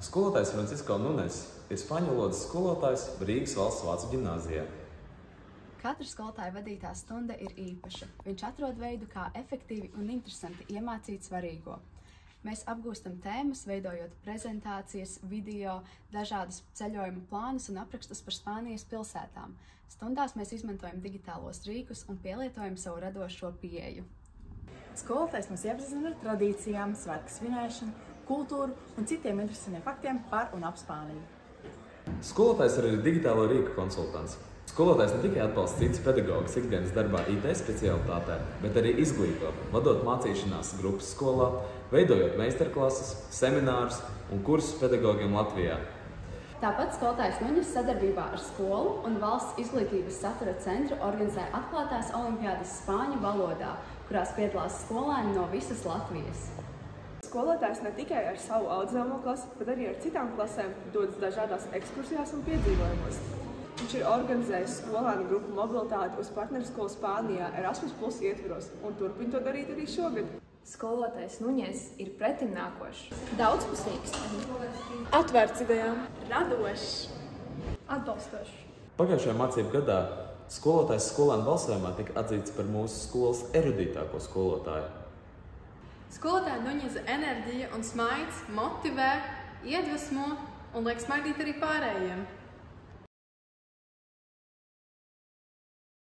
Skolotājs Francisko Nunes ir spāņu valodas skolotājs Rīgas valsts vācu ģimnāzijā. Katra skolotāja vadītā stunda ir īpaša. Viņš atrod veidu, kā efektīvi un interesanti iemācīt svarīgo. Mēs apgūstam tēmas, veidojot prezentācijas, video, dažādus ceļojuma plānus un aprakstus par Spānijas pilsētām. Stundās mēs izmantojam digitālos rīkus un pielietojam savu radošo pieeju. Skolotājs mums iepazīstina ar tradīcijām, svētku svinēšanu, kultūru un citiem interesantiem faktiem par un ap Spāniju. Skolotājs ir arī digitālo rīku konsultants. Skolotājs ne tikai atbalsta citus pedagogus ikdienas darbā IT specialitātē, bet arī izglīto, vadot mācīšanās grupas skolā, veidojot meistarklases, seminārus un kursus pedagogiem Latvijā. Tāpat skolotājs Nunes sadarbībā ar skolu un valsts izglītības satura centru organizē atklātās olimpiādas spāņu valodā, kurās piedalās skolēni no visas Latvijas. Skolotājs ne tikai ar savu audzināmo klasi, bet arī ar citām klasēm dodas dažādās ekskursijās un piedzīvojumos. Viņš ir organizējis skolēnu grupu mobilitāti uz partnerskolu Spānijā Erasmus+ ietvaros un turpina to darīt arī šogad. Skolotājs Nunes ir pretimnākošs, daudzpusīgs, Atvērts idejām, radošs, atbalstošs. Pagājušajā mācību gadā skolotājs skolēnu balsojumā tika atzīts par mūsu skolas erudītāko skolotāju. Skolotāja Nuņeza enerģija un smaids motivē, iedvesmo un liek smaidīt arī pārējiem.